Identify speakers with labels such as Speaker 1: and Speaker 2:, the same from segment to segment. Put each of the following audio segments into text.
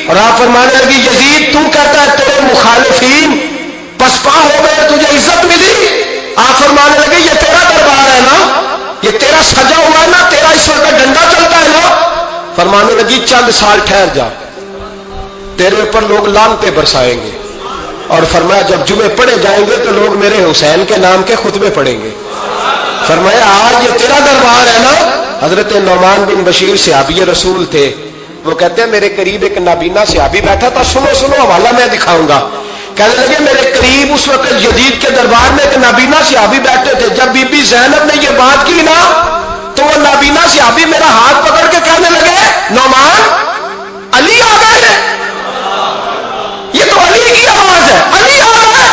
Speaker 1: اور آپ فرمانے لگی یزید تو کہتا ہے تیرے مخالفین پسپا ہو گئے تجھے عزت ملی؟ آپ فرمانے لگے یہ تیرا دربار ہے نا، یہ تیرا سجا ہوا ہے نا، تیرا اس وقت ڈنڈا چلتا ہے نا؟ فرمانے لگی چند سال ٹھہر جا، تیرے اوپر لوگ لعنتیں برسائیں گے، اور فرمایا جب جمعے پڑھے جائیں گے تو لوگ میرے حسین کے نام کے خطبے پڑھیں گے۔ فرمایا آج یہ تیرا دربار ہے نا۔ حضرت نعمان بن بشیر صحابی رسول تھے، وہ کہتے ہیں میرے قریب ایک نابینا صحابی بیٹھا تھا، سنو سنو حوالہ میں دکھاؤں گا۔ کہنے لگے میرے قریب اس وقت یزید کے دربار میں ایک نابینا صحابی بیٹھے تھے، جب بی بی زینب نے یہ بات کی نا تو وہ نابینا صحابی میرا ہاتھ پکڑ کے کہنے لگے نعمان علی آ گئے، یہ تو علی کی آواز ہے، علی آ گئے،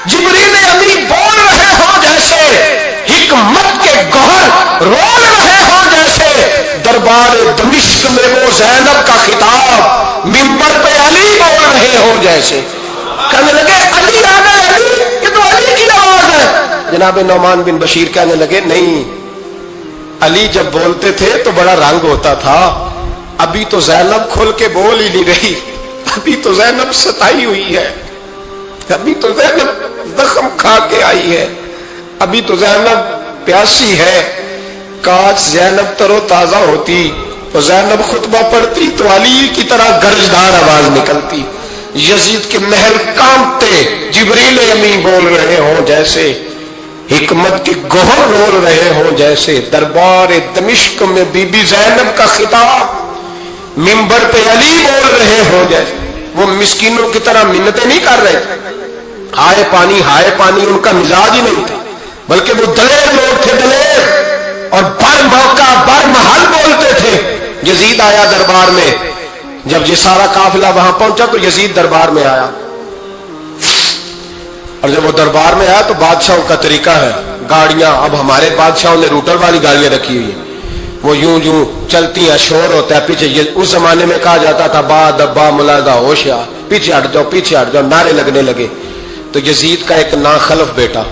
Speaker 1: جبریل امین بول رہے ہوں جیسے، حکمت کے گوہر رول رہے ہوں جیسے، دربار دمشق میں وہ زینب کا خطاب منبر پہ علی بول رہے ہوں جیسے۔ کہنے لگے علی آ گئے، علی، یہ تو علی کی آواز ہے۔ جناب نعمان بن بشیر کہنے لگے نہیں، علی جب بولتے تھے تو بڑا رنگ ہوتا تھا، ابھی تو زینب کھل کے بول ہی نہیں رہی، ابھی تو زینب ستائی ہوئی ہے، ابھی تو زینب زخم کھا کے آئی ہے، ابھی تو زینب پیاسی ہے۔ کاش زینب تر و تازہ ہوتی تو زینب خطبہ پڑھتی تو علی کی طرح گرجدار آواز نکلتی، یزید کے محل کانپتے، جبریل امین بول رہے ہوں جیسے، حکمت کے گوہر رول رہے ہوں جیسے، دربار دمشق میں بی بی زینب کا خطاب منبر پہ علی بول رہے ہوں جیسے۔ وہ مسکینوں کی طرح منتیں نہیں کر رہے، ہائے پانی ان کا مزاج ہی نہیں تھا، بلکہ وہ دلیر لوگ تھے، دلیر، اور بر موقع بر محل بولتے تھے۔ یزید آیا دربار میں، جب یہ سارا قافلہ وہاں پہنچا تو یزید دربار میں آیا، اور جب وہ دربار میں آیا تو بادشاہوں کا طریقہ ہے، گاڑیاں اب ہمارے بادشاہوں نے روٹر والی گاڑیاں رکھی ہوئی ہیں، وہ یوں چلتی ہیں، شور ہوتا ہے پیچھے۔ اس زمانے میں کہا جاتا تھا با دبا ملادہ ہوشیا، پیچھے ہٹ جاؤ پیچھے ہٹ جاؤ، نعرے لگنے لگے۔ تو یزید کا ایک ناخلف بیٹا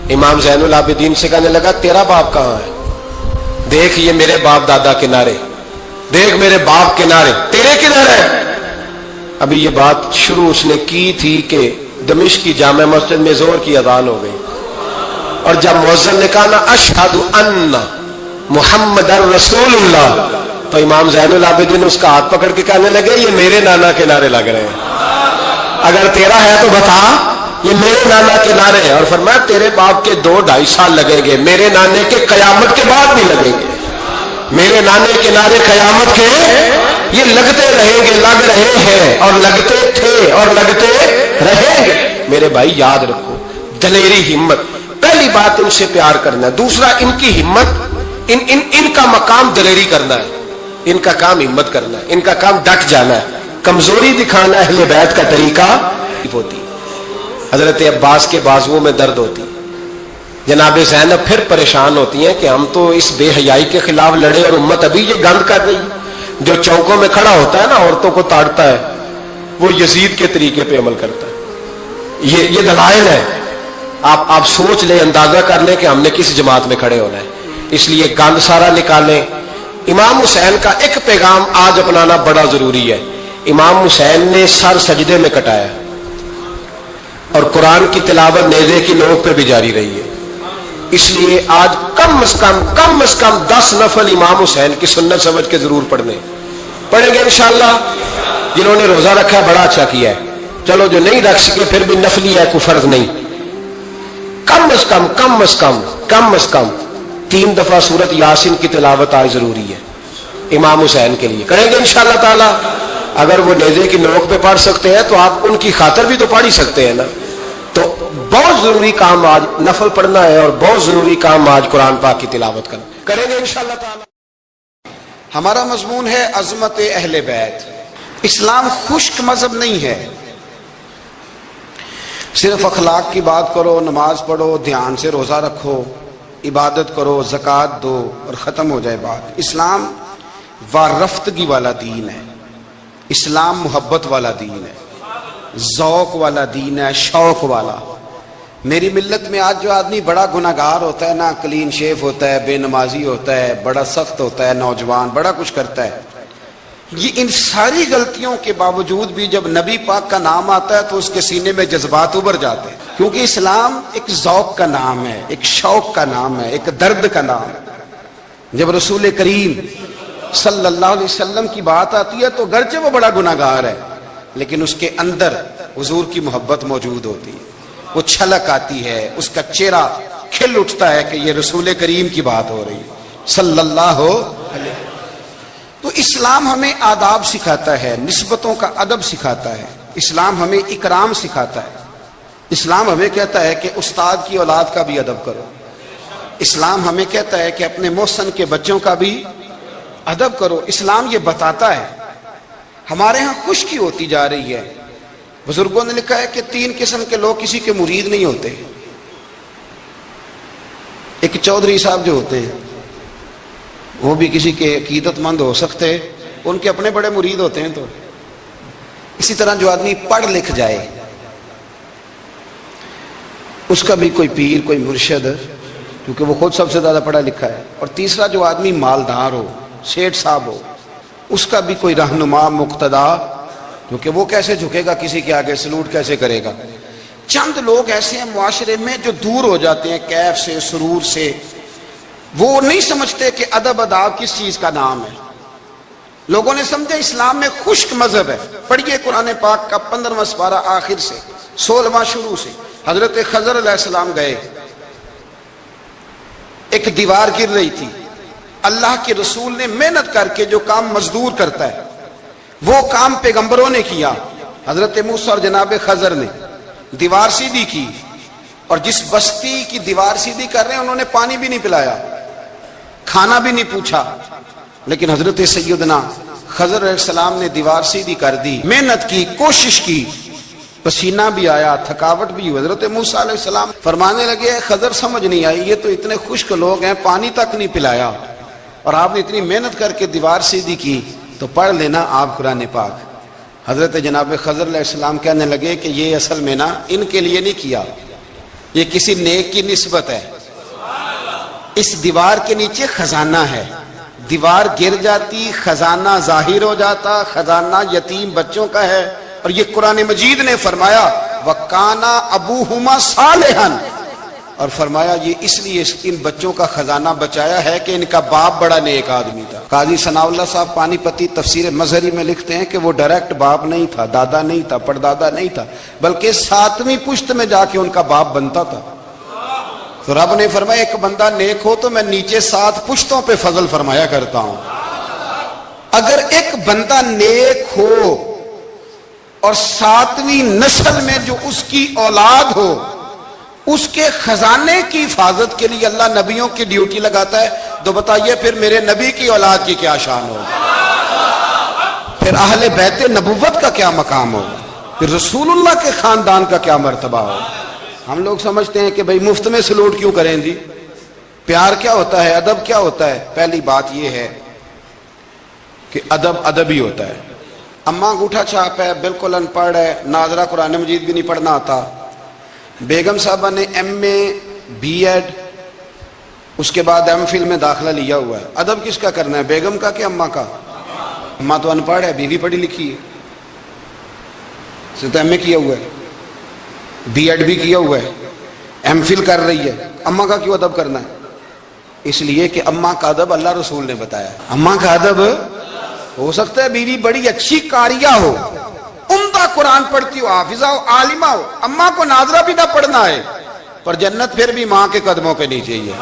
Speaker 1: امام زین العابدین سے کہنے لگا تیرا باپ کہاں ہے؟ دیکھ یہ میرے باپ دادا کے نعرے، دیکھ میرے باپ کے نعرے، تیرے کدھر ہے؟ ابھی یہ بات شروع اس نے کی تھی کہ دمشق کی جامع مسجد میں زور کی اذان ہو گئی، اور جب مؤذن نے کہا نا اشہد ان محمد رسول اللہ، تو امام زین العابدین اس کا ہاتھ پکڑ کے کہنے لگے یہ میرے نانا کے نعرے لگ رہے ہیں، اگر تیرا ہے تو بتا، یہ میرے نانا کے نعرے ہیں۔ اور فرمایا تیرے باپ کے 2-2.5 سال لگیں گے، میرے نانے کے قیامت کے بعد بھی لگیں گے، میرے نانے کے نعرے قیامت کے یہ لگتے رہیں گے، لگ رہے ہیں اور لگتے تھے اور لگتے رہیں گے۔ میرے بھائی یاد رکھو، دلیری ہمت، پہلی بات ان سے پیار کرنا ہے، دوسرا ان کی ہمت، ان کا مقام دلیری کرنا ہے، ان کا کام ہمت کرنا ہے، ان کا کام ڈٹ جانا ہے، کمزوری دکھانا اہل بیت کا طریقہ ہوتی۔ حضرت عباس کے بازوؤں میں درد ہوتی، جناب زینب پھر پریشان ہوتی ہیں کہ ہم تو اس بے حیائی کے خلاف لڑے اور امت ابھی یہ گند کر رہی، جو چوکوں میں کھڑا ہوتا ہے نا عورتوں کو تاڑتا ہے، وہ یزید کے طریقے پہ عمل کرتا ہے۔ یہ دلائل ہے، آپ سوچ لیں، اندازہ کر لیں کہ ہم نے کس جماعت میں کھڑے ہونا ہے، اس لیے گند سارا نکالیں۔ امام حسین کا ایک پیغام آج اپنانا بڑا ضروری ہے۔ امام حسین نے سر سجدے میں کٹایا اور قرآن کی تلاوت نیزے کی نوک پہ بھی جاری رہی ہے، اس لیے آج کم از کم 10 نفل امام حسین کی سنت سمجھ کے ضرور پڑھیں گے انشاءاللہ۔ جنہوں نے روزہ رکھا ہے بڑا اچھا کیا ہے، چلو جو نہیں رکھ سکے پھر بھی نفلی ہے، کوئی فرض نہیں، کم از کم 3 دفعہ سورت یاسین کی تلاوت آج ضروری ہے امام حسین کے لیے، کریں گے انشاءاللہ تعالی۔ اگر وہ نیزے کی نوک پہ پڑھ سکتے ہیں تو آپ ان کی خاطر بھی تو پڑھ ہی سکتے ہیں نا۔ تو بہت ضروری کام آج نفل پڑھنا ہے، اور بہت ضروری کام آج قرآن پاک کی تلاوت کرنا، کریں گے انشاءاللہ تعالی۔
Speaker 2: ہمارا مضمون ہے عظمت اہل بیت۔ اسلام خشک مذہب نہیں ہے، صرف اخلاق کی بات کرو، نماز پڑھو، دھیان سے روزہ رکھو، عبادت کرو، زکوٰۃ دو اور ختم ہو جائے بات۔ اسلام وارفتگی والا دین ہے، اسلام محبت والا دین ہے، ذوق والا دین ہے، شوق والا۔ میری ملت میں آج جو آدمی بڑا گناہگار ہوتا ہے نا، کلین شیف ہوتا ہے، بے نمازی ہوتا ہے، بڑا سخت ہوتا ہے، نوجوان بڑا کچھ کرتا ہے، یہ ان ساری غلطیوں کے باوجود بھی جب نبی پاک کا نام آتا ہے تو اس کے سینے میں جذبات ابھر جاتے ہیں، کیونکہ اسلام ایک ذوق کا نام ہے، ایک شوق کا نام ہے، ایک درد کا نام ہے۔ جب رسول کریم صلی اللہ علیہ وسلم کی بات آتی ہے تو گرچہ وہ بڑا گناہگار ہے لیکن اس کے اندر حضور کی محبت موجود ہوتی ہے، وہ چھلک آتی ہے، اس کا چہرہ کھل اٹھتا ہے کہ یہ رسول کریم کی بات ہو رہی ہے صلی اللہ علیہ۔ تو اسلام ہمیں آداب سکھاتا ہے، نسبتوں کا ادب سکھاتا ہے، اسلام ہمیں اکرام سکھاتا ہے، اسلام ہمیں کہتا ہے کہ استاد کی اولاد کا بھی ادب کرو، اسلام ہمیں کہتا ہے کہ اپنے محسن کے بچوں کا بھی ادب کرو۔ اسلام یہ بتاتا ہے۔ ہمارے ہاں خشکی ہوتی جا رہی ہے، بزرگوں نے لکھا ہے کہ 3 قسم کے لوگ کسی کے مرید نہیں ہوتے۔ ایک چودھری صاحب جو ہوتے ہیں وہ بھی کسی کے عقیدت مند ہو سکتے، ان کے اپنے بڑے مرید ہوتے ہیں۔ تو اسی طرح جو آدمی پڑھ لکھ جائے اس کا بھی کوئی پیر، کوئی مرشد، کیونکہ وہ خود سب سے زیادہ پڑھا لکھا ہے۔ اور تیسرا جو آدمی مالدار ہو، سیٹھ صاحب ہو، اس کا بھی کوئی رہنما، مقتدا، کیونکہ وہ کیسے جھکے گا کسی کے آگے، سلوٹ کیسے کرے گا۔ چند لوگ ایسے ہیں معاشرے میں جو دور ہو جاتے ہیں کیف سے، سرور سے، وہ نہیں سمجھتے کہ ادب آداب کس چیز کا نام ہے۔ لوگوں نے سمجھا اسلام میں خشک مذہب ہے۔ پڑھیے قرآن پاک کا 15واں سپارہ آخر سے 16واں شروع سے۔ حضرت خضر علیہ السلام گئے، ایک دیوار گر رہی تھی، اللہ کے رسول نے محنت کر کے جو کام مزدور کرتا ہے وہ کام پیغمبروں نے کیا۔ حضرت موسیٰ اور جناب خضر نے دیوار سیدھی کی، اور جس بستی کی دیوار سیدھی کر رہے ہیں انہوں نے پانی بھی نہیں پلایا، کھانا بھی نہیں پوچھا، لیکن حضرت سیدنا خضر علیہ السلام نے دیوار سیدھی کر دی، محنت کی، کوشش کی، پسینہ بھی آیا، تھکاوٹ بھی ہوئی۔ حضرت موسیٰ علیہ السلام فرمانے لگے خضر سمجھ نہیں آئی، یہ تو اتنے خشک لوگ ہیں، پانی تک نہیں پلایا، اور آپ نے اتنی محنت کر کے دیوار سیدھی کی، تو پڑھ لینا آپ قرآن پاک۔ حضرت جناب خضر علیہ السلام کہنے لگے کہ یہ اصل میں نا ان کے لیے نہیں کیا، یہ کسی نیک کی نسبت ہے، اس دیوار کے نیچے خزانہ ہے، دیوار گر جاتی، خزانہ ظاہر ہو جاتا، خزانہ یتیم بچوں کا ہے۔ اور یہ قرآن مجید نے فرمایا وَقَانَا أَبُوهُمَا صَالِحًا، اور فرمایا یہ اس لیے ان بچوں کا خزانہ بچایا ہے کہ ان کا باپ بڑا نیک آدمی تھا۔ قاضی ثناء اللہ صاحب پانی پتی تفسیر مظہری میں لکھتے ہیں کہ وہ ڈائریکٹ باپ نہیں تھا، دادا نہیں تھا، پردادا نہیں تھا، بلکہ 7ویں پشت میں جا کے ان کا باپ بنتا تھا۔ تو رب نے فرمایا ایک بندہ نیک ہو تو میں نیچے 7 پشتوں پہ فضل فرمایا کرتا ہوں۔ اگر ایک بندہ نیک ہو اور 7ویں نسل میں جو اس کی اولاد ہو، اس کے خزانے کی حفاظت کے لیے اللہ نبیوں کی ڈیوٹی لگاتا ہے، تو بتائیے پھر میرے نبی کی اولاد کی کیا شان ہوگی، پھر اہل بیت نبوت کا کیا مقام ہوگا، پھر رسول اللہ کے خاندان کا کیا مرتبہ ہوگا۔ ہم لوگ سمجھتے ہیں کہ بھئی مفت میں سلوٹ کیوں کریں جی، پیار کیا ہوتا ہے، ادب کیا ہوتا ہے۔ پہلی بات یہ ہے کہ ادب ادب ہی ہوتا ہے۔ اماں انگوٹھا چھاپ ہے، بالکل ان پڑھ ہے، ناظرہ قرآن مجید بھی نہیں پڑھنا آتا، بیگم صاحبہ نے ایم اے بی ایڈ اس کے بعد ایم فل میں داخلہ لیا ہوا ہے، ادب کس کا کرنا ہے، بیگم کا کہ اماں کا؟ اماں تو ان پڑھ ہے، بیوی پڑھی لکھی ہے، تو ایم اے کیا ہوا ہے، بی ایڈ بھی کیا ہوا ہے، ایم فل کر رہی ہے، اماں کا کیوں ادب کرنا ہے؟ اس لیے کہ اماں کا ادب اللہ رسول نے بتایا۔ اماں کا ادب ہو سکتا ہے بیوی بڑی اچھی قاریہ ہو، عمدہ قرآن پڑھتی ہو، حافظہ ہو، عالمہ ہو، اماں کو ناظرہ بھی نہ پڑھنا ہے، پر جنت پھر بھی ماں کے قدموں کے نیچے ہی ہے۔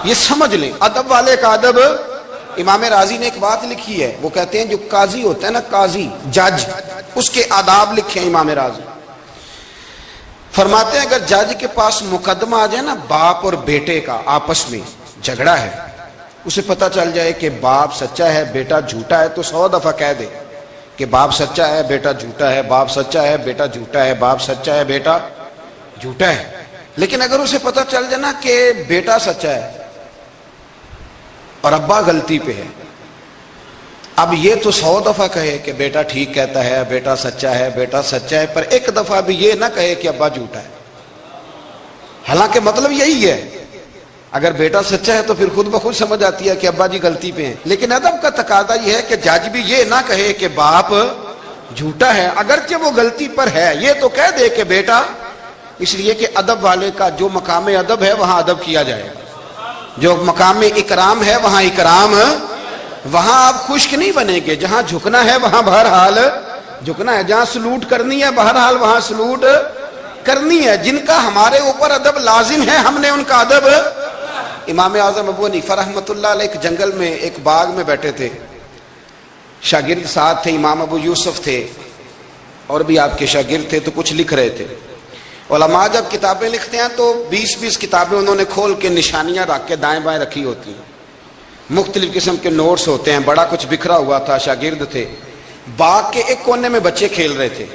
Speaker 2: یہ سمجھ لیں ادب والے کا ادب۔ امام راضی نے ایک بات لکھی ہے، وہ کہتے ہیں جو قاضی ہوتا ہے نا، قاضی جج، اس کے آداب لکھے ہیں امام راضی۔ فرماتے ہیں اگر جج کے پاس مقدمہ آ جائے نا باپ اور بیٹے کا آپس میں جھگڑا ہے، اسے پتہ چل جائے کہ باپ سچا ہے بیٹا جھوٹا ہے، تو 100 دفعہ کہہ دے کہ باپ سچا ہے بیٹا جھوٹا ہے، باپ سچا ہے بیٹا جھوٹا ہے، باپ سچا ہے بیٹا جھوٹا ہے۔ لیکن اگر اسے پتہ چل جائے نا کہ بیٹا سچا ہے اور ابا غلطی پہ ہے، اب یہ تو 100 دفعہ کہے کہ بیٹا ٹھیک کہتا ہے، بیٹا سچا ہے، بیٹا سچا ہے، پر ایک دفعہ بھی یہ نہ کہے کہ ابا جھوٹا ہے، حالانکہ مطلب یہی ہے اگر بیٹا سچا ہے تو پھر خود بخود سمجھ آتی ہے کہ ابا جی غلطی پہ ہیں. لیکن ادب کا تقاضا یہ ہے کہ جج بھی یہ نہ کہے کہ باپ جھوٹا ہے اگرچہ وہ غلطی پر ہے, یہ تو کہہ دے کہ بیٹا, اس لیے کہ ادب والے کا جو مقام ادب ہے وہاں ادب کیا جائے گا, جو مقام اکرام ہے وہاں اکرام, وہاں آپ خشک نہیں بنیں گے, جہاں جھکنا ہے وہاں بہرحال جھکنا ہے, جہاں سلوٹ کرنی ہے بہرحال وہاں سلوٹ کرنی ہے. جن کا ہمارے اوپر ادب لازم ہے ہم نے ان کا ادب. امام اعظم ابو حنیفہ رحمۃ اللہ علیہ ایک جنگل میں ایک باغ میں بیٹھے تھے, شاگرد ساتھ تھے, امام ابو یوسف تھے اور بھی آپ کے شاگرد تھے, تو کچھ لکھ رہے تھے. علماء جب کتابیں لکھتے ہیں تو 20 کتابیں انہوں نے کھول کے نشانیاں رکھ کے دائیں بائیں رکھی ہوتی ہیں, مختلف قسم کے نوٹس ہوتے ہیں, بڑا کچھ بکھرا ہوا تھا. شاگرد تھے, باغ کے ایک کونے میں بچے کھیل رہے تھے.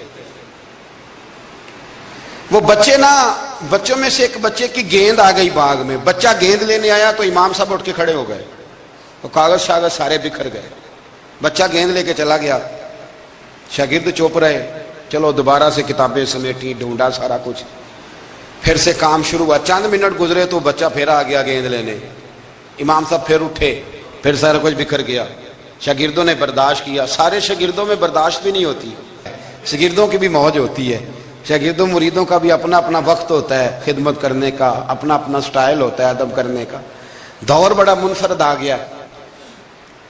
Speaker 2: وہ بچوں میں سے ایک بچے کی گیند آ گئی باغ میں, بچہ گیند لینے آیا تو امام صاحب اٹھ کے کھڑے ہو گئے, تو کاغذ شاغذ سارے بکھر گئے. بچہ گیند لے کے چلا گیا, شاگرد چوپ رہے, چلو دوبارہ سے کتابیں سمیٹی, ڈھونڈا سارا کچھ, پھر سے کام شروع ہوا. چند منٹ گزرے تو بچہ پھر آ گیا گیند لینے, امام صاحب پھر اٹھے, پھر سارا کچھ بکھر گیا. شاگردوں نے برداشت کیا, سارے شاگردوں میں برداشت بھی نہیں ہوتی, شاگردوں کی بھی موج ہوتی ہے, شاگردوں مریدوں کا بھی اپنا اپنا وقت ہوتا ہے خدمت کرنے کا, اپنا اپنا سٹائل ہوتا ہے ادب کرنے کا. دور بڑا منفرد آ گیا.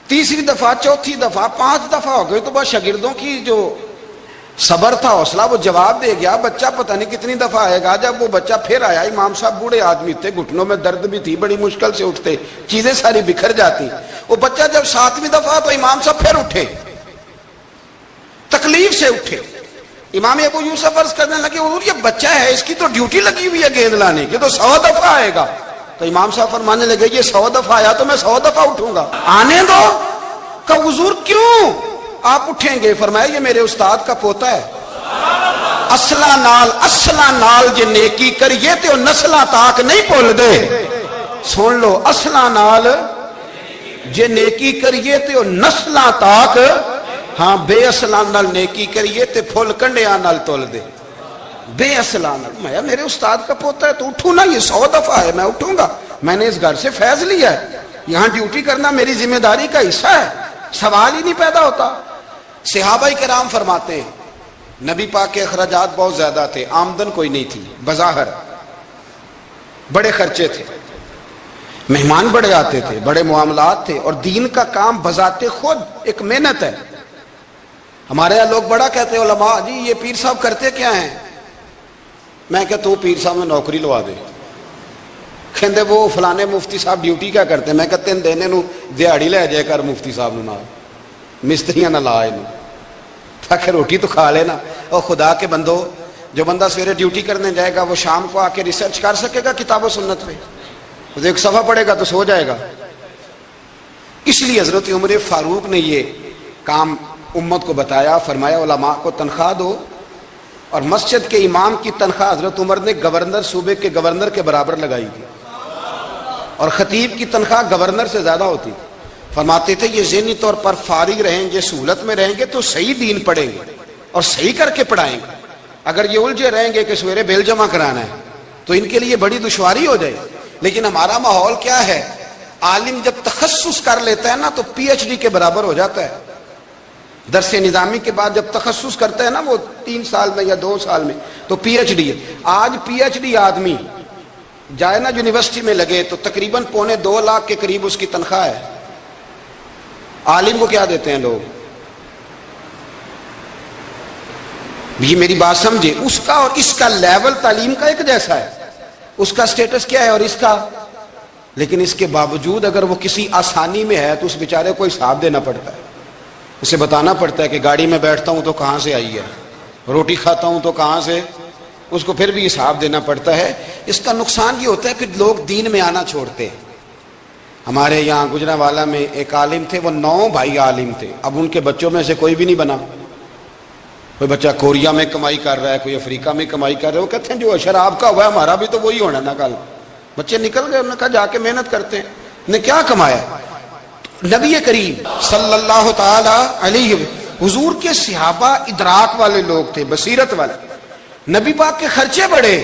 Speaker 2: تیسری دفعہ, چوتھی دفعہ, 5 دفعہ ہو گئی تو بس شاگردوں کی جو صبر تھا, حوصلہ, وہ جواب دے گیا. بچہ پتہ نہیں کتنی دفعہ آئے گا. جب وہ بچہ پھر آیا, امام صاحب بوڑھے آدمی تھے, گھٹنوں میں درد بھی تھی, بڑی مشکل سے اٹھتے, چیزیں ساری بکھر جاتی. وہ بچہ جب 7ویں دفعہ تو امام صاحب پھر اٹھے, تکلیف سے اٹھے. امام ابو یوسف عرض کرنے لگے, حضور یہ بچہ ہے, اس کی تو ڈیوٹی لگی ہوئی ہے گیند لانے کی, تو 100 دفعہ آئے گا. تو امام صاحب فرمانے لگے, یہ 100 دفعہ آیا تو میں 100 دفعہ اٹھوں گا, آنے دو. کہ حضور کیوں آپ اٹھیں گے؟ فرمایا یہ میرے استاد کا پوتا ہے. اصلا نال جے نیکی کریے تے نسلاں تاک نہیں بھول دے. سن لو, اصلا نال جے نیکی کریے تے نسلاں تاک, ہاں بے اصلاں نال نیکی کریے تے پھول کنڈیاں نال تول دے. بے اصلاں نال, میں میرے استاد کا پوتا ہے تو اٹھوں نا, یہ 100 دفعہ ہے میں اٹھوں گا, میں نے اس گھر سے فیض لیا ہے, یہاں ڈیوٹی کرنا میری ذمہ داری کا حصہ ہے, سوال ہی نہیں پیدا ہوتا. صحابہ کرام فرماتے ہیں نبی پاک کے اخراجات بہت زیادہ تھے, آمدن کوئی نہیں تھی, بظاہر بڑے خرچے تھے, مہمان بڑے آتے تھے, بڑے معاملات تھے, اور دین کا کام بذات خود ایک محنت ہے. ہمارے یہاں لوگ بڑا کہتے ہیں علماء, جی یہ پیر صاحب کرتے کیا ہیں؟ میں کہتا ہوں پیر صاحب نے نوکری لوا دے. کہندے وہ فلانے مفتی صاحب ڈیوٹی کیا کرتے ہیں؟ میں کہتے ہیں دینے نو دیہڑی لے جائے کر مفتی صاحب نو, مستریاں نہ لا انہوں, تاکہ روٹی تو کھا لینا. اور خدا کے بندو, جو بندہ سویرے ڈیوٹی کرنے جائے گا وہ شام کو آ کے ریسرچ کر سکے گا کتاب و سنت پہ؟ وہ ایک صفحہ پڑھے گا تو سو جائے گا. اس لیے حضرت عمر فاروق نے یہ کام امت کو بتایا, فرمایا علماء کو تنخواہ دو, اور مسجد کے امام کی تنخواہ حضرت عمر نے گورنر, صوبے کے گورنر کے برابر لگائی تھی, اور خطیب کی تنخواہ گورنر سے زیادہ ہوتی تھی. فرماتے تھے یہ ذہنی طور پر فارغ رہیں گے, سہولت میں رہیں گے تو صحیح دین پڑھیں گے اور صحیح کر کے پڑھائیں گے. اگر یہ الجھے رہیں گے کہ سویرے بیل جمع کرانا ہے تو ان کے لیے بڑی دشواری ہو جائے. لیکن ہمارا ماحول کیا ہے, عالم جب تخصص کر لیتا ہے نا تو پی ایچ ڈی کے برابر ہو جاتا ہے. درس نظامی کے بعد جب تخصص کرتا ہے نا وہ 3 سال میں یا 2 سال میں, تو پی ایچ ڈی ہے. آج پی ایچ ڈی آدمی جائے نا یونیورسٹی میں لگے تو تقریباً 2.25 لاکھ کے قریب اس کی تنخواہ ہے. عالم کو کیا دیتے ہیں لوگ؟ یہ میری بات سمجھے, اس کا اور اس کا لیول تعلیم کا ایک جیسا ہے, اس کا سٹیٹس کیا ہے اور اس کا. لیکن اس کے باوجود اگر وہ کسی آسانی میں ہے تو اس بیچارے کو حساب دینا پڑتا ہے, اسے بتانا پڑتا ہے کہ گاڑی میں بیٹھتا ہوں تو کہاں سے آئی ہے, روٹی کھاتا ہوں تو کہاں سے, اس کو پھر بھی حساب دینا پڑتا ہے. اس کا نقصان یہ ہوتا ہے کہ لوگ دین میں آنا چھوڑتے ہیں. ہمارے یہاں گجرانوالہ میں ایک عالم تھے, وہ 9 بھائی عالم تھے, اب ان کے بچوں میں سے کوئی بھی نہیں بنا. کوئی بچہ کوریا میں کمائی کر رہا ہے, کوئی افریقہ میں کمائی کر رہا ہے. وہ کہتے ہیں جو شراب کا ہوا ہے ہمارا بھی تو وہی ہونا نا. کل بچے نکل گئے, انہوں نے کہا جا کے محنت کرتے ہیں. نے کیا کمایا؟ نبی کریم صلی اللہ تعالی علیہ, حضور کے صحابہ ادراک والے لوگ تھے, بصیرت والے. نبی پاک کے خرچے بڑے,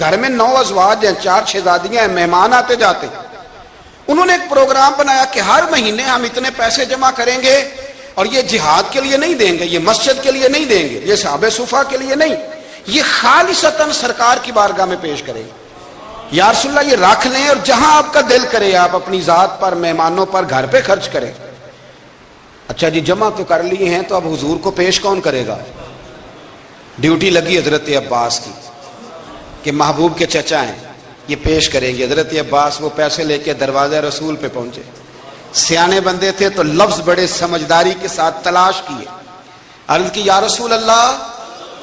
Speaker 2: گھر میں 9 ازواج ہیں، 4 شہزادیاں ہیں، مہمان آتے جاتے. انہوں نے ایک پروگرام بنایا کہ ہر مہینے ہم اتنے پیسے جمع کریں گے اور یہ جہاد کے لیے نہیں دیں گے، یہ مسجد کے لیے نہیں دیں گے، یہ صحابہ صفا کے لیے نہیں، یہ خالصتاً سرکار کی بارگاہ میں پیش کریں گے. یا رسول اللہ یہ رکھ لیں اور جہاں آپ کا دل کرے آپ اپنی ذات پر، مہمانوں پر، گھر پہ خرچ کریں. اچھا جی جمع تو کر لیے ہیں، تو اب حضور کو پیش کون کرے گا؟ ڈیوٹی لگی حضرت عباس کی کہ محبوب کے چچا ہیں، یہ پیش کریں گے. حضرت عباس وہ پیسے لے کے دروازہ رسول پہ پہنچے. سیانے بندے تھے تو لفظ بڑے سمجھداری کے ساتھ تلاش کیے. عرض کی یا رسول اللہ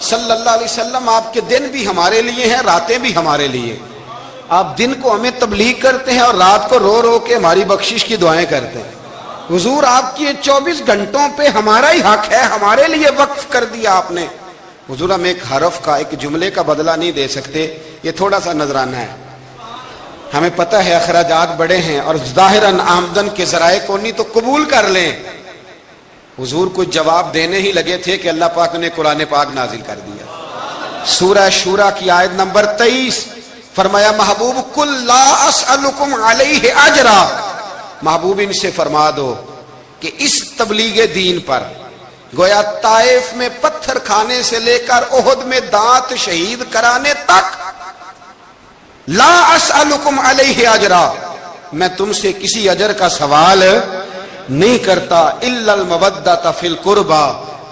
Speaker 2: صلی اللہ علیہ وسلم، آپ کے دن بھی ہمارے لیے ہیں، راتیں بھی ہمارے لیے. آپ دن کو ہمیں تبلیغ کرتے ہیں اور رات کو رو رو کے ہماری بخشش کی دعائیں کرتے ہیں. حضور آپ کی 24 گھنٹوں پہ ہمارا ہی حق ہے، ہمارے لیے وقف کر دیا آپ نے. حضور ہم ایک حرف کا، ایک جملے کا بدلہ نہیں دے سکتے، یہ تھوڑا سا نذرانہ ہے. ہمیں پتہ ہے اخراجات بڑے ہیں اور ظاہراً آمدن کے ذرائع کو نہیں تو قبول کر لیں. حضور کچھ جواب دینے ہی لگے تھے کہ اللہ پاک نے قرآن پاک نازل کر دیا. سورہ شورى کی آیت نمبر 23 فرمایا محبوب قل لا اسألکم علیہ اجرا، محبوب ان سے فرما دو کہ اس تبلیغ دین پر گویا طائف میں پتھر کھانے سے لے کر احد میں دانت شہید کرانے تک لا اسألکم علیہ اجرا، میں تم سے کسی اجر کا سوال نہیں کرتا الا المودۃ فی القربى،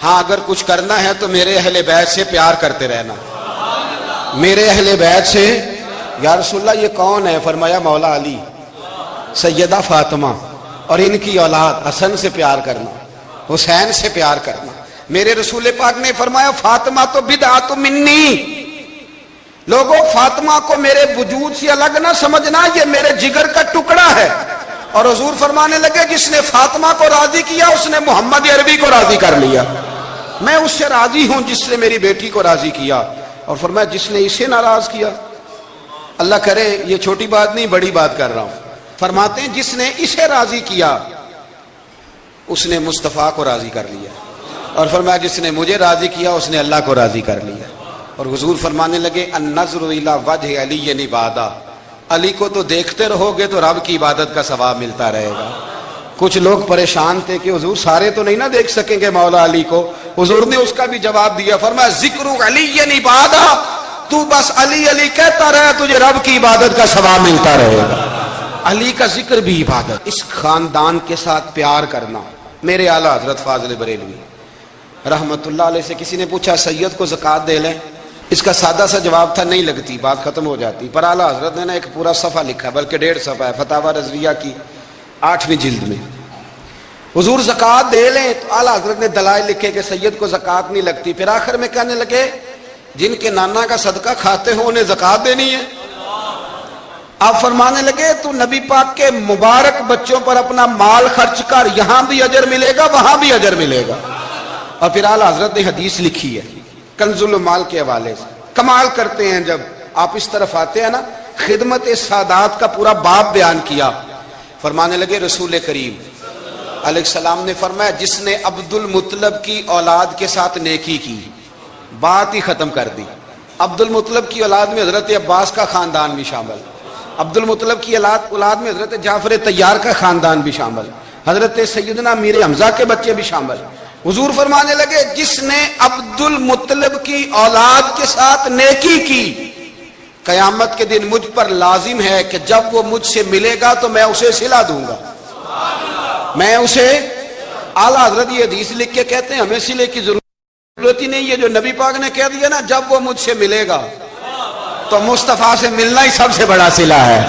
Speaker 2: ہاں اگر کچھ کرنا ہے تو میرے اہل بیت سے پیار کرتے رہنا، میرے اہل بیت سے. یا رسول اللہ یہ کون ہے؟ فرمایا مولا علی، سیدہ فاطمہ اور ان کی اولاد حسن سے پیار کرنا، حسین سے پیار کرنا. میرے رسول پاک نے فرمایا فاطمہ تو بدعت منی، لوگوں فاطمہ کو میرے وجود سے الگ نہ سمجھنا، یہ میرے جگر کا ٹکڑا ہے. اور حضور فرمانے لگے جس نے فاطمہ کو راضی کیا اس نے محمد عربی کو راضی کر لیا. میں اس سے راضی ہوں جس نے میری بیٹی کو راضی کیا. اور فرمایا جس نے اسے ناراض کیا، اللہ کرے یہ چھوٹی بات نہیں بڑی بات کر رہا ہوں، فرماتے ہیں جس نے اسے راضی کیا اس نے مصطفیٰ کو راضی کر لیا. اور فرمایا جس نے مجھے راضی کیا اس نے اللہ کو راضی کر لیا. اور حضور فرمانے لگے النظر الی وجہ علی عبادہ، علی کو تو دیکھتے رہو گے تو رب کی عبادت کا ثواب ملتا رہے گا. کچھ لوگ پریشان تھے کہ حضور سارے تو نہیں نہ دیکھ سکیں گے مولا علی کو. حضور نے اس کا بھی جواب دیا، فرمایا ذکر علی عبادہ، تو بس علی علی کہتا رہے تجھے رب کی عبادت کا ثواب ملتا رہے گا. علی کا ذکر بھی عبادت. اس خاندان کے ساتھ پیار کرنا. میرے اعلیٰ حضرت فاضل بریلوی رحمت اللہ علیہ سے کسی نے پوچھا سید کو زکوٰۃ دے لیں؟ اس کا سادہ سا جواب تھا نہیں لگتی، بات ختم ہو جاتی. پر اعلیٰ حضرت نے ایک پورا صفحہ لکھا، بلکہ 1.5 صفحہ ہے، فتاوی رضویہ کی 8ویں جلد میں. حضور زکوٰۃ دے لیں تو اعلیٰ حضرت نے دلائل لکھے کہ سید کو زکوٰۃ نہیں لگتی. پھر آخر میں کہنے لگے جن کے نانا کا صدقہ کھاتے ہو انہیں زکوٰۃ دینی ہے. آپ فرمانے لگے تو نبی پاک کے مبارک بچوں پر اپنا مال خرچ کر، یہاں بھی اجر ملے گا وہاں بھی اجر ملے گا. اور پھر اعلیٰ حضرت نے حدیث لکھی ہے کنز المال کے حوالے سے. کمال کرتے ہیں جب آپ اس طرف آتے ہیں نا، خدمت سادات کا پورا باب بیان کیا. فرمانے لگے رسول کریم علیہ السلام نے فرمایا جس نے عبد المطلب کی اولاد کے ساتھ نیکی کی، بات ہی ختم کر دی. عبد المطلب کی اولاد میں حضرت عباس کا خاندان بھی شامل، عبد المطلب کی اولاد میں حضرت جعفر طیار کا خاندان بھی شامل، حضرت سیدنا میر حمزہ کے بچے بھی شامل. حضور فرمانے لگے جس نے عبد المطلب کی اولاد کے ساتھ نیکی کی، قیامت کے دن مجھ پر لازم ہے کہ جب وہ مجھ سے ملے گا تو میں اسے صلہ دوں گا، میں اسے. اعلیٰ حضرت یہ حدیث لکھ کے کہتے ہیں ہمیں صلے کی ضرورت ہی نہیں ہے، جو نبی پاک نے کہہ دیا نا جب وہ مجھ سے ملے گا، تو مصطفیٰ سے ملنا ہی سب سے بڑا صلہ ہے،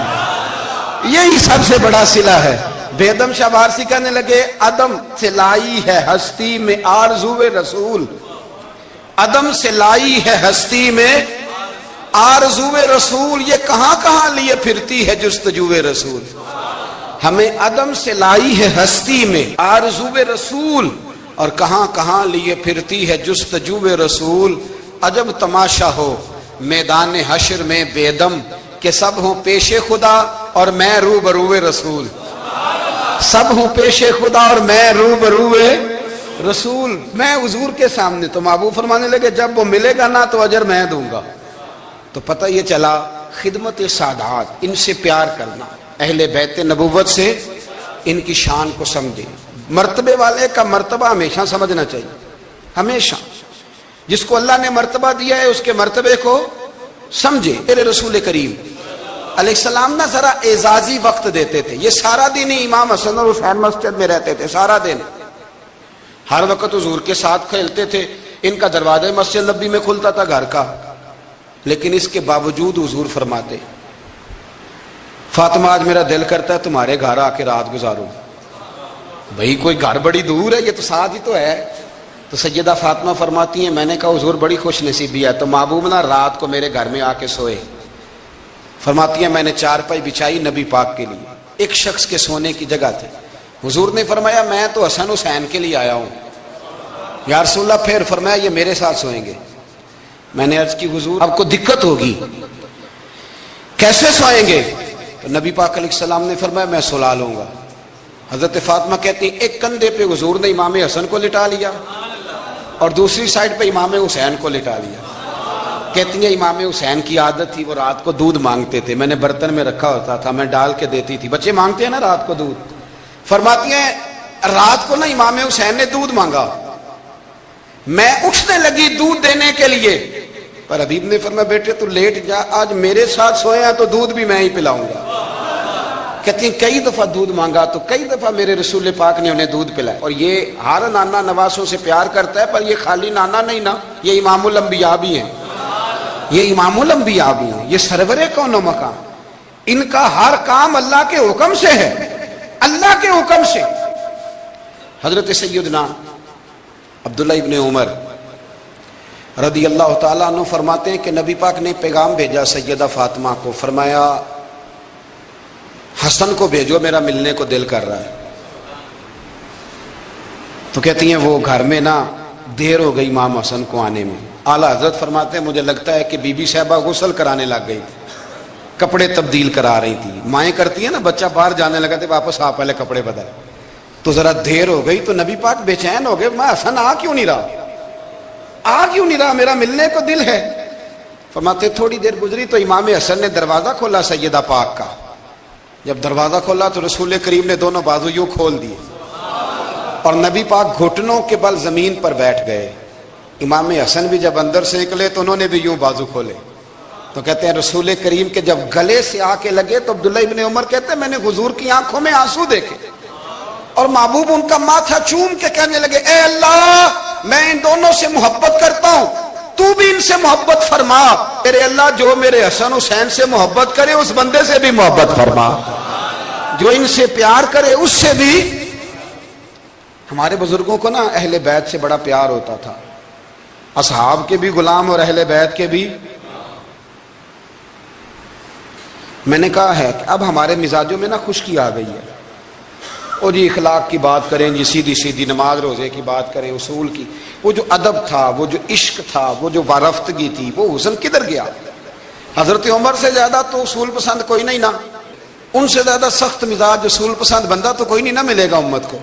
Speaker 2: یہی سب سے بڑا صلہ ہے. بیدم شاہ بارسی کہنے لگے عدم سے لائی ہے ہستی میں آرزو رسول، عدم سے لائی ہے ہستی میں آرزو رسول، یہ کہاں کہاں لیے پھرتی ہے جستجو رسول. ہمیں عدم سے لائی ہے ہستی میں آرزو رسول، اور کہاں کہاں لیے پھرتی ہے جستجو رسول. عجب تماشا ہو میدان حشر میں بیدم کہ سب ہوں پیش خدا اور میں روبرو رسول، سب ہوں پیش خدا اور میں روبرو رسول. میں حضور کے سامنے تو محبوب فرمانے لگے جب وہ ملے گا نا تو اجر میں دوں گا. تو پتہ یہ چلا خدمت سادات، ان سے پیار کرنا، اہل بیت نبوت سے ان کی شان کو سمجھے. مرتبے والے کا مرتبہ ہمیشہ سمجھنا چاہیے، ہمیشہ. جس کو اللہ نے مرتبہ دیا ہے اس کے مرتبے کو سمجھے. میرے رسول کریم علیہ السلام نا ذرا اعزازی وقت دیتے تھے. یہ سارا دن ہی امام حسن اور حسین مسجد میں رہتے تھے، سارا دن ہر وقت حضور کے ساتھ کھیلتے تھے. ان کا دروازہ مسجد نبی میں کھلتا تھا گھر کا، لیکن اس کے باوجود حضور فرماتے فاطمہ آج میرا دل کرتا ہے تمہارے گھر آ کے رات گزاروں. بھئی کوئی گھر بڑی دور ہے، یہ تو ساتھ ہی تو ہے. تو سیدہ فاطمہ فرماتی ہیں میں نے کہا حضور بڑی خوش نصیبی ہے تو محبوب نا رات کو میرے گھر میں آ کے سوئے. فرماتی ہیں میں نے چارپائی بچھائی نبی پاک کے لیے، ایک شخص کے سونے کی جگہ تھی. حضور نے فرمایا میں تو حسن حسین کے لیے آیا ہوں. یا رسول اللہ پھر فرمایا یہ میرے ساتھ سوئیں گے. میں نے عرض کی حضور اب کو دقت ہوگی، کیسے سوئیں گے؟ تو نبی پاک علیہ السلام نے فرمایا میں سلا لوں گا. حضرت فاطمہ کہتی ہیں ایک کندھے پہ حضور نے امام حسن کو لٹا لیا اور دوسری سائڈ پہ امام حسین کو لٹا لیا. کہتی ہیں امام حسین کی عادت تھی وہ رات کو دودھ مانگتے تھے، میں نے برتن میں رکھا ہوتا تھا، میں ڈال کے دیتی تھی. بچے مانگتے ہیں نا رات کو دودھ. فرماتی ہیں رات کو نا امام حسین نے دودھ مانگا، میں اٹھنے لگی دودھ دینے کے لیے، پر حبیب نے فرمایا بیٹے تو لیٹ جا، آج میرے ساتھ سویا تو دودھ بھی میں ہی پلاؤں گا. کہتی ہیں کئی دفعہ دودھ مانگا تو کئی دفعہ میرے رسول پاک نے انہیں دودھ پلایا. اور یہ ہر نانا نواسوں سے پیار کرتا ہے، پر یہ خالی نانا نہیں نا، یہ امام الانبیاء بھی ہیں، یہ امام الانبیاء بھی ہیں، یہ سرور کون و مقام. ان کا ہر کام اللہ کے حکم سے ہے، اللہ کے حکم سے. حضرت سیدنا عبداللہ ابن عمر رضی اللہ تعالیٰ عنہ فرماتے ہیں کہ نبی پاک نے پیغام بھیجا سیدہ فاطمہ کو، فرمایا حسن کو بھیجو میرا ملنے کو دل کر رہا ہے. تو کہتی ہیں وہ گھر میں نا دیر ہو گئی امام حسن کو آنے میں. اعلیٰ حضرت فرماتے ہیں مجھے لگتا ہے کہ بی بی صاحبہ غسل کرانے لگ گئی تھی، کپڑے تبدیل کرا رہی تھی. مائیں کرتی ہیں نا بچہ باہر جانے لگا تھے واپس آ پہلے کپڑے بدل. تو ذرا دیر ہو گئی تو نبی پاک بے چین ہو گئے، میں حسن آ کیوں نہیں رہا میرا ملنے کو دل ہے. فرماتے تھوڑی دیر گزری تو امام حسن نے دروازہ کھولا سیدہ پاک کا. جب دروازہ کھولا تو رسول کریم نے دونوں بازو یوں کھول دیے اور نبی پاک گھٹنوں کے بل زمین پر بیٹھ گئے. امام حسن بھی جب اندر سے نکلے تو انہوں نے بھی یوں بازو کھولے. تو کہتے ہیں رسول کریم کے جب گلے سے آ کے لگے تو عبداللہ ابن عمر کہتے ہیں میں نے حضور کی آنکھوں میں آنسو دیکھے اور محبوب ان کا ماتھا چوم کے کہنے لگے اے اللہ میں ان دونوں سے محبت کرتا ہوں، تو بھی ان سے محبت فرما. میرے اللہ جو میرے حسن حسین سے محبت کرے اس بندے سے بھی محبت فرما، جو ان سے پیار کرے اس سے بھی. ہمارے بزرگوں کو نا اہل بیت سے بڑا پیار ہوتا تھا، اصحاب کے بھی غلام اور اہل بیت کے بھی. میں نے کہا ہے کہ اب ہمارے مزاجوں میں نا خشکی آ گئی ہے. اور جی اخلاق کی بات کریں، جی سیدھی سیدھی نماز روزے کی بات کریں، اصول کی. وہ جو ادب تھا، وہ جو عشق تھا، وہ جو وارفتگی تھی، وہ حسن کدھر گیا؟ حضرت عمر سے زیادہ تو اصول پسند کوئی نہیں نا، ان سے زیادہ سخت مزاج اصول پسند بندہ تو کوئی نہیں نہ ملے گا امت کو.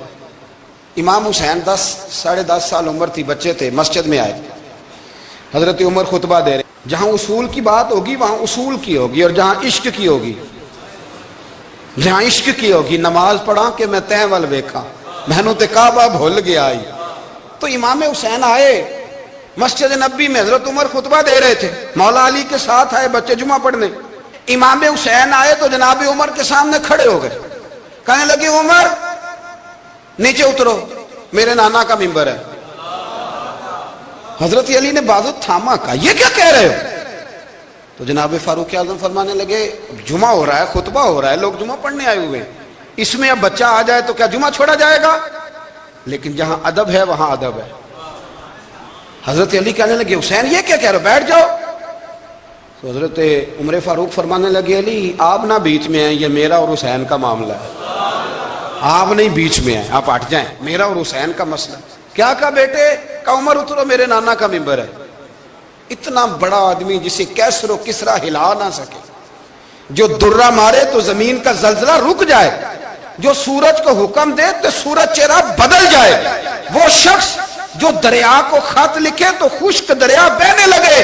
Speaker 2: امام حسین 10-10.5 سال عمر تھی، بچے تھے، مسجد میں آئے. حضرت عمر خطبہ دے رہے، جہاں اصول کی بات ہوگی وہاں اصول کی ہوگی، اور جہاں عشق کی ہوگی جہاں عشق کی ہوگی. نماز پڑھا کہ میں تیں ول ویکھا مینوں تے کعبہ بھول گیا آئی. تو امام حسین آئے مسجد نبی میں، حضرت عمر خطبہ دے رہے تھے، مولا علی کے ساتھ آئے بچے جمعہ پڑھنے. امام حسین آئے تو جناب عمر کے سامنے کھڑے ہو گئے، کہنے لگے عمر نیچے اترو، میرے نانا کا ممبر ہے. حضرت علی نے بازو تھاما، کہا یہ کیا کہہ رہے ہو؟ تو جناب فاروق اعظم فرمانے لگے جمعہ ہو رہا ہے، خطبہ ہو رہا ہے، لوگ جمعہ پڑھنے آئے ہوئے ہیں، اس میں اب بچہ آ جائے تو کیا جمعہ چھوڑا جائے گا؟ لیکن جہاں ادب ہے وہاں ادب ہے. حضرت علی کہنے لگے حسین یہ کیا کہہ رہے ہو، بیٹھ جاؤ. تو حضرت عمر فاروق فرمانے لگے علی آپ نہ بیچ میں ہیں، یہ میرا اور حسین کا معاملہ ہے، آپ نہیں بیچ میں ہیں، آپ ہٹ جائیں، میرا اور حسین کا مسئلہ. کیا کہا بیٹے؟ کہا عمر اترو، میرے نانا کا ممبر ہے. اتنا بڑا آدمی جسے کیسر و کسرا ہلا نہ سکے، جو درہ مارے تو زمین کا زلزلہ رک جائے، جو سورج کو حکم دے تو سورج چہرہ بدل جائے، وہ شخص جو دریا کو خط لکھے تو خشک دریا بہنے لگے.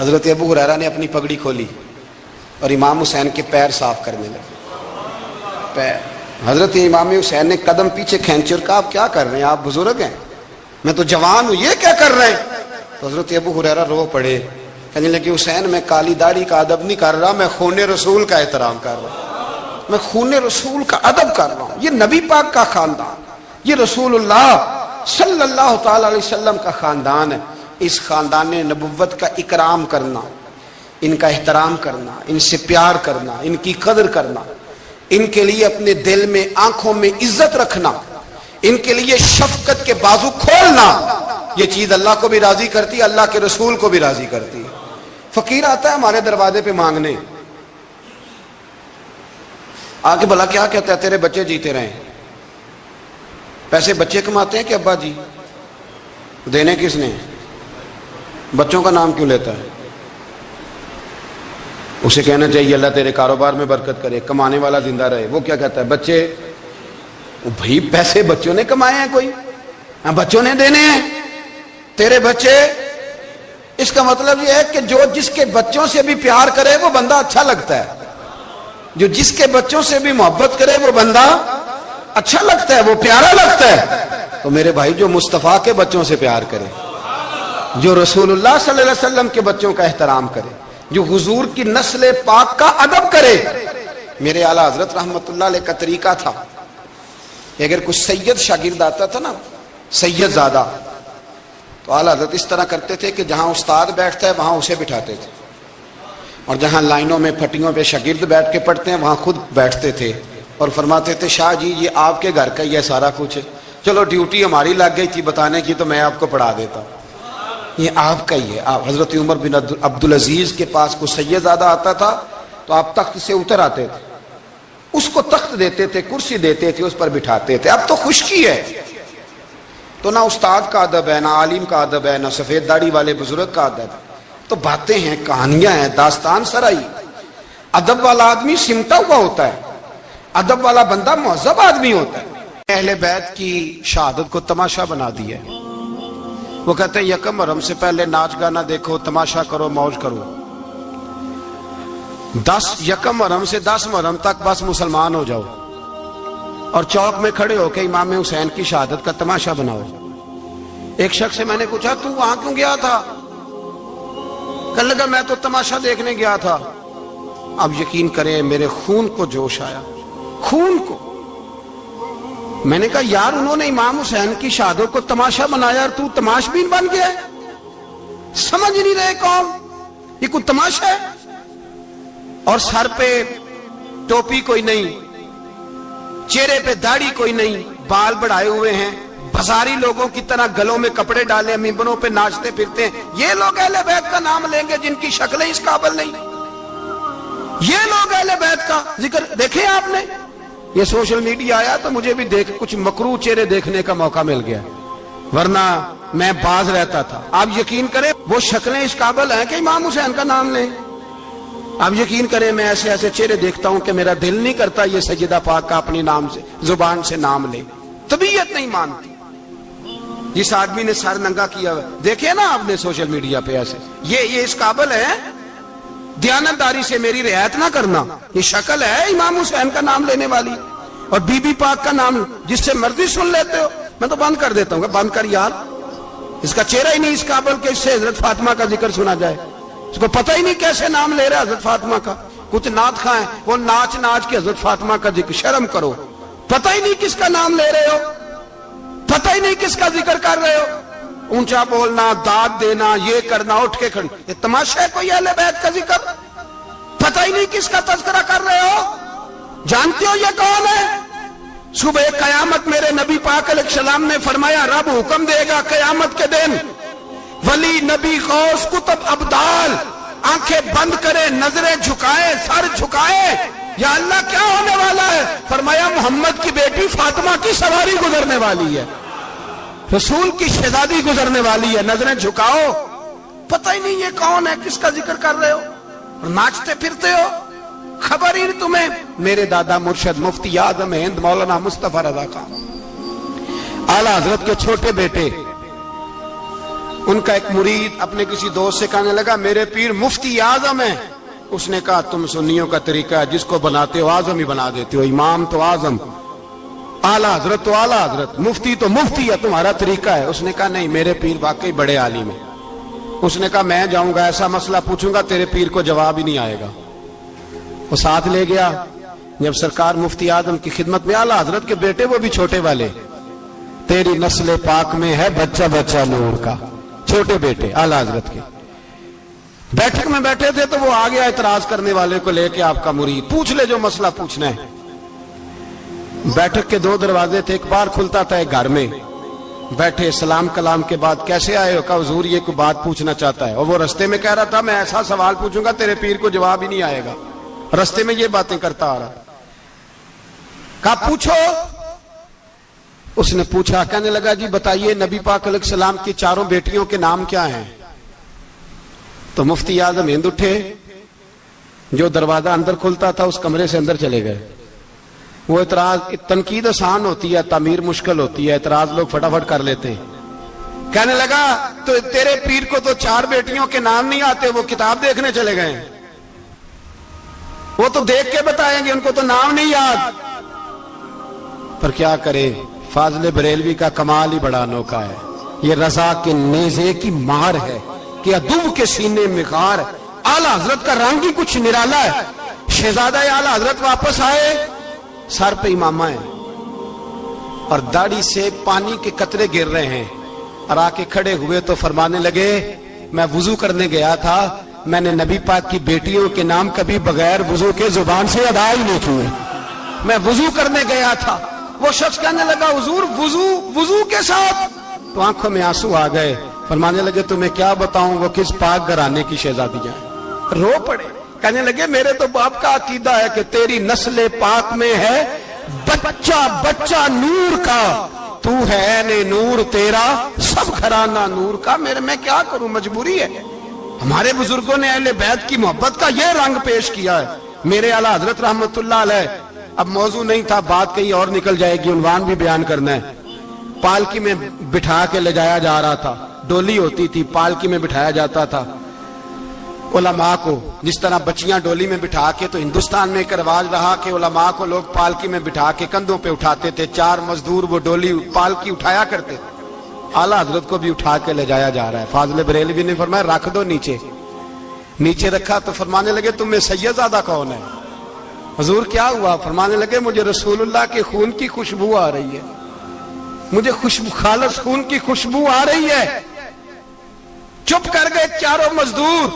Speaker 2: حضرت ابو ہریرہ نے اپنی پگڑی کھولی اور امام حسین کے پیر صاف کرنے لگے. پیر. حضرت امام حسین نے قدم پیچھے کھینچے اور کہا آپ کیا کر رہے ہیں, آپ بزرگ ہیں, میں تو جوان ہوں, یہ کیا کر رہے ہیں؟ تو حضرت ابو ہریرہ رو پڑے, کہنے لگے حسین میں کالی داڑھی کا ادب نہیں کر رہا, میں خون رسول کا احترام کر رہا ہوں, میں خون رسول کا ادب کر رہا ہوں. یہ نبی پاک کا خاندان, یہ رسول اللہ صلی اللہ تعالی علیہ وسلم کا خاندان ہے. اس خاندان نبوت کا اکرام کرنا, ان کا احترام کرنا, ان سے پیار کرنا, ان کی قدر کرنا, ان کے لیے اپنے دل میں آنکھوں میں عزت رکھنا, ان کے لیے شفقت کے بازو کھولنا, یہ چیز اللہ کو بھی راضی کرتی ہے, اللہ کے رسول کو بھی راضی کرتی ہے. فقیر آتا ہے ہمارے دروازے پہ مانگنے, آ کے بھلا کیا کہتا ہے, تیرے بچے جیتے رہیں. پیسے بچے کماتے ہیں کہ ابا جی؟ دینے کس نے؟ بچوں کا نام کیوں لیتا ہے؟ اسے کہنا چاہیے اللہ تیرے کاروبار میں برکت کرے, کمانے والا زندہ رہے. وہ کیا کہتا ہے, بچے, بھائی پیسے بچوں نے کمائے ہیں, کوئی بچوں نے دینے ہیں, تیرے بچے. اس کا مطلب یہ ہے کہ جو جس کے بچوں سے بھی پیار کرے وہ بندہ اچھا لگتا ہے, جو جس کے بچوں سے بھی محبت کرے وہ بندہ اچھا لگتا ہے, وہ پیارا لگتا ہے. تو میرے بھائی جو مصطفیٰ کے بچوں سے پیار کرے, جو رسول اللہ صلی اللہ علیہ وسلم کے بچوں کا احترام کرے, جو حضور کی نسل پاک کا ادب کرے. میرے اعلیٰ حضرت رحمت اللہ علیہ کا طریقہ تھا کہ اگر کوئی سید شاگرد آتا تھا نا, سید زادہ, تو اعلیٰ حضرت اس طرح کرتے تھے کہ جہاں استاد بیٹھتا ہے وہاں اسے بٹھاتے تھے, اور جہاں لائنوں میں پھٹیوں پہ شاگرد بیٹھ کے پڑھتے ہیں وہاں خود بیٹھتے تھے, اور فرماتے تھے شاہ جی یہ آپ کے گھر کا ہی ہے سارا کچھ, چلو ڈیوٹی ہماری لگ گئی تھی بتانے کی تو میں آپ کو پڑھا دیتا ہوں, یہ آپ کا ہی ہے. آپ حضرت عمر بن عبدالعزیز کے پاس کو سید زادہ آتا تھا تو آپ تخت سے اتر آتے تھے, اس کو تخت دیتے تھے, کرسی دیتے تھے, اس پر بٹھاتے تھے. اب تو خشکی ہے, تو نہ استاد کا ادب ہے, نہ عالم کا ادب ہے, نہ سفید داڑھی والے بزرگ کا ادب ہے. تو باتیں ہیں, کہانیاں ہیں, داستان سرائی. ادب والا آدمی سمٹا ہوا ہوتا ہے, ادب والا بندہ مہذب آدمی ہوتا ہے. اہل بیت کی شہادت کو تماشا بنا دیا ہے. وہ کہتے ہیں یکم محرم سے پہلے ناچ گانا دیکھو, تماشا کرو, موج کرو. 10 یکم محرم سے 10 محرم تک بس مسلمان ہو جاؤ, اور چوک میں کھڑے ہو کے امام حسین کی شہادت کا تماشا بناؤ. ایک شخص سے میں نے پوچھا تو وہاں کیوں گیا تھا؟ کہنے لگا میں تو تماشا دیکھنے گیا تھا. اب یقین کریں میرے خون کو جوش آیا, خون کو. میں نے کہا یار انہوں نے امام حسین کی شہادت کو تماشا بنایا اور تو تماش بین بن گیا. سمجھ نہیں رہے قوم, یہ کوئی تماشا ہے؟ اور سر پہ ٹوپی کوئی نہیں, چہرے پہ داڑھی کوئی نہیں, بال بڑھائے ہوئے ہیں, بازاری لوگوں کی طرح گلوں میں کپڑے ڈالے, ممبروں پہ ناچتے پھرتے ہیں. یہ لوگ اہل بیت کا نام لیں گے جن کی شکلیں اس قابل نہیں. یہ لوگ اہل بیت کا ذکر دیکھیں آپ نے. یہ سوشل میڈیا آیا تو مجھے بھی کچھ مکروہ چہرے دیکھنے کا موقع مل گیا, ورنہ میں باز رہتا تھا. آپ یقین کریں وہ شکلیں اس قابل ہیں کہ امام حسین کا نام لیں. آپ یقین کریں میں ایسے ایسے چہرے دیکھتا ہوں کہ میرا دل نہیں کرتا یہ سیدہ پاک کا اپنی نام سے زبان سے نام لے, طبیعت نہیں مانتی. جس آدمی نے سر ننگا کیا دیکھے نا آپ نے سوشل میڈیا پہ, ایسے یہ اس قابل ہے دیانتداری سے میری رعایت نہ کرنا. یہ شکل ہے امام حسین کا نام لینے والی, اور بی بی پاک کا نام جس سے مرضی سن لیتے ہو. میں تو بند کر دیتا ہوں, بند کر یار, اس کا چہرہ ہی نہیں اس قابل کہ اس سے حضرت فاطمہ کا ذکر سنا جائے. اس کو پتہ ہی نہیں کیسے نام لے رہا حضرت فاطمہ کا. کچھ نعت خواہ ہیں وہ ناچ ناچ کے حضرت فاطمہ کا ذکر, شرم کرو. پتہ ہی نہیں کس کا نام لے رہے ہو, پتہ ہی نہیں کس کا ذکر کر رہے ہو. اونچا بولنا, داد دینا, یہ کرنا, اٹھ کے کھڑی, یہ تماشا ہے کوئی اہل بیت کا ذکر؟ پتہ ہی نہیں کس کا تذکرہ کر رہے ہو. جانتے ہو یہ کون ہے؟ صبح قیامت میرے نبی پاک علیہ السلام نے فرمایا رب حکم دے گا قیامت کے دن, ولی, نبی, غوث, کتب, ابدال آنکھیں بند کرے, نظریں جھکائے, سر جھکائے, یا اللہ کیا ہونے والا ہے؟ فرمایا محمد کی بیٹی فاطمہ کی سواری گزرنے والی ہے, رسول کی شہزادی گزرنے والی ہے, نظریں جھکاؤ. پتہ ہی نہیں یہ کون ہے, کس کا ذکر کر رہے ہو, اور ناچتے پھرتے ہو, خبر ہی تمہیں. میرے دادا مرشد مفتی اعظم ہند مولانا مصطفیٰ رضا خان اعلیٰ حضرت کے چھوٹے بیٹے, ان کا ایک مرید اپنے کسی دوست سے کہنے لگا میرے پیر مفتی اعظم ہیں. اس نے کہا تم سنیوں کا طریقہ ہے جس کو بناتے ہو اعظم ہی بنا دیتے ہو, امام تو اعظم, اعلیٰ حضرت تو اعلیٰ حضرت, مفتی تو مفتی ہے, تمہارا طریقہ ہے. اس نے کہا نہیں میرے پیر واقعی بڑے عالم ہیں. اس نے کہا میں جاؤں گا ایسا مسئلہ پوچھوں گا تیرے پیر کو جواب ہی نہیں آئے گا. وہ ساتھ لے گیا. جب سرکار مفتی اعظم کی خدمت میں, اعلیٰ حضرت کے بیٹے وہ بھی چھوٹے والے, تیری نسل پاک میں ہے بچہ بچہ نور کا, چھوٹے بیٹے اعلیٰ حضرت کے. بیٹھک میں بیٹھے تھے تو وہ آ گیا اعتراض کرنے والے کو لے کے, آپ کا مرید پوچھ لے جو مسئلہ پوچھنا ہے. بیٹھک کے 2 دروازے تھے, ایک بار کھلتا تھا ایک گھر میں. بیٹھے سلام کلام کے بعد کیسے آئے ہو, کہا حضور یہ کوئی بات پوچھنا چاہتا ہے. اور وہ رستے میں کہہ رہا تھا میں ایسا سوال پوچھوں گا تیرے پیر کو جواب ہی نہیں آئے گا. رستے میں یہ باتیں کرتا آ رہا. کہا پوچھو. اس نے پوچھا, کہنے لگا جی بتائیے نبی پاک علیہ السلام کی 4 بیٹیوں کے نام کیا ہیں. تو مفتی اعظم ہند اٹھے, جو دروازہ اندر کھلتا تھا اس کمرے سے اندر چلے گئے. وہ اعتراض, تنقید آسان ہوتی ہے, تعمیر مشکل ہوتی ہے, اعتراض لوگ فٹافٹ کر لیتے ہیں. کہنے لگا تو تیرے پیر کو تو 4 بیٹیوں کے نام نہیں آتے, وہ کتاب دیکھنے چلے گئے, وہ تو دیکھ کے بتائیں گے, ان کو تو نام نہیں یاد. پر کیا کرے, فاضل بریلوی کا کمال ہی بڑا انوکھا ہے. یہ رضا کے نیزے کی مار ہے کہ ادب کے سینے میں غار. اعلیٰ حضرت کا رنگ ہی کچھ نرالا ہے. شہزادہ اعلیٰ حضرت واپس آئے, سر پہ امامہ ہے اور داڑھی سے پانی کے قطرے گر رہے ہیں, اور آ کے کھڑے ہوئے تو فرمانے لگے میں وضو کرنے گیا تھا, میں نے نبی پاک کی بیٹیوں کے نام کبھی بغیر وضو کے زبان سے ادا ہی نہیں کیے, میں وضو کرنے گیا تھا. وہ شخص کہنے لگا حضور وضو کے ساتھ, تو آنکھوں میں آنسو آ گئے. فرمانے لگے تمہیں کیا بتاؤں وہ کس پاک گھرانے کی شہزادیاں ہیں. رو پڑے. کہنے لگے میرے تو باپ کا عقیدہ ہے کہ تیری نسل پاک میں ہے بچہ بچہ نور کا, تو ہے عین نور تیرا سب گھرانہ نور کا. میرے میں کیا کروں, مجبوری ہے. ہمارے بزرگوں نے اہل بیت کی محبت کا یہ رنگ پیش کیا ہے. میرے اعلیٰ حضرت رحمت اللہ علیہ, اب موضوع نہیں تھا, بات کہیں اور نکل جائے گی, عنوان بھی بیان کرنا ہے. پالکی میں بٹھا کے لے جایا جا رہا تھا, ڈولی ہوتی تھی, پالکی میں بٹھایا جاتا تھا علماء کو. جس طرح بچیاں ڈولی میں بٹھا کے, تو ہندوستان میں ایک رواج رہا کہ علماء کو لوگ پالکی میں بٹھا کے کندھوں پہ اٹھاتے تھے, 4 مزدور وہ ڈولی پالکی اٹھایا کرتے. اعلیٰ حضرت کو بھی اٹھا کے لے جایا جا رہا ہے. فاضل بریلوی نے فرمایا رکھ دو نیچے. نیچے رکھا تو فرمانے لگے تم میں سیدزادہ کون ہے. حضور کیا ہوا. فرمانے لگے مجھے رسول اللہ کے خون کی خوشبو آ رہی ہے, مجھے خالص خون کی خوشبو آ رہی ہے. چپ کر گئے 4 مزدور.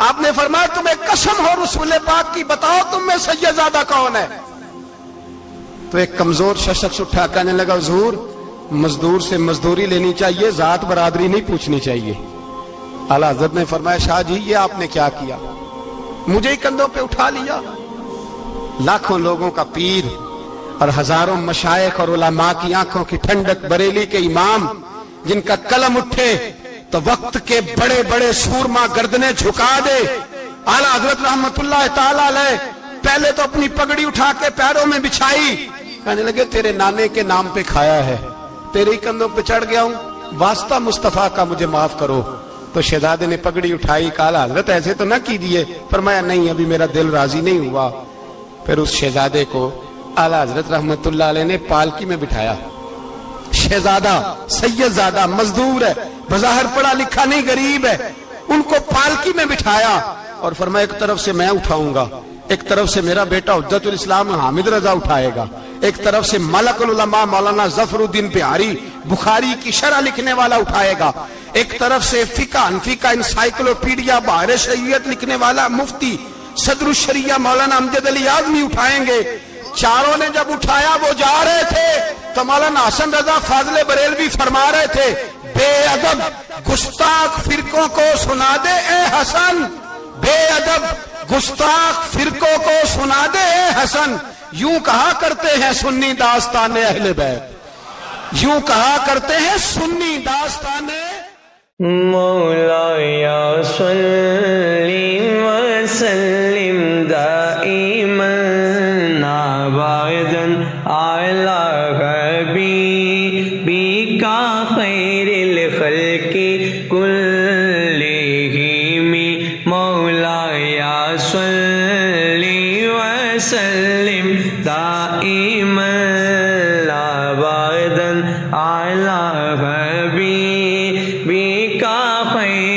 Speaker 2: آپ نے فرمایا تمہیں قسم ہو رسول پاک کی, بتاؤ تم میں سیدزادہ کون ہے. تو ایک کمزور شخص اٹھا, کہنے لگا حضور مزدور سے مزدوری لینی چاہیے, ذات برادری نہیں پوچھنی چاہیے. اعلیٰ حضرت نے فرمایا شاہ جی یہ آپ نے کیا کیا, مجھے ہی کندھوں پہ اٹھا لیا. لاکھوں لوگوں کا پیر اور ہزاروں مشائخ اور علماء کی آنکھوں کی ٹھنڈک, بریلی کے امام جن کا قلم اٹھے تو وقت کے بڑے بڑے سورما گردنیں جھکا دے. اعلیٰ حضرت رحمت اللہ تعالی علیہ پہلے تو اپنی پگڑی اٹھا کے پیروں میں بچھائی, کہنے لگے تیرے نانے کے نام پہ کھایا ہے, تیرے ہی کندھوں پہ چڑھ گیا ہوں, واسطہ مصطفیٰ کا مجھے معاف کرو. تو شہزادے نے پگڑی اٹھائی, کہا حضرت ایسے تو نہ کیجیے. فرمایا نہیں ابھی میرا دل راضی نہیں ہوا. پھر اس شہزادے کو اعلیٰ حضرت رحمت اللہ علیہ نے پالکی میں بٹھایا. شہزادہ سیدزادہ مزدور ہے, بظاہر پڑھا لکھا نہیں, غریب ہے, ان کو پالکی میں بٹھایا اور فرمایا ایک طرف سے میں اٹھاؤں گا, ایک طرف سے میرا بیٹا حجت الاسلام حامد رضا اٹھائے گا, ایک طرف سے ملک العلماء مولانا ظفر الدین بہاری بخاری کی شرح لکھنے والا اٹھائے گا, ایک طرف سے فقہ حنفی کا انسائکلوپیڈیا بحر شریعت لکھنے والا مفتی صدر الشریعہ مولانا امجد علی اعظمی اٹھائیں گے. چاروں نے جب اٹھایا وہ جا رہے تھے تو مولانا حسن رضا فاضل بریلوی فرما رہے تھے بے ادب گستاخ فرقوں کو سنا دے اے حسن, بے ادب گستاخ فرقوں کو سنا دے اے حسن. یوں کہا کرتے ہیں سنی داستان اہل بیت, یوں کہا کرتے ہیں سنی داستان.
Speaker 3: مولایا صلی وسلم دائما ابدا علی حبیبک خیر الخلق كلهم مولاي صل وسلم دائما أبدا على حبيبك خير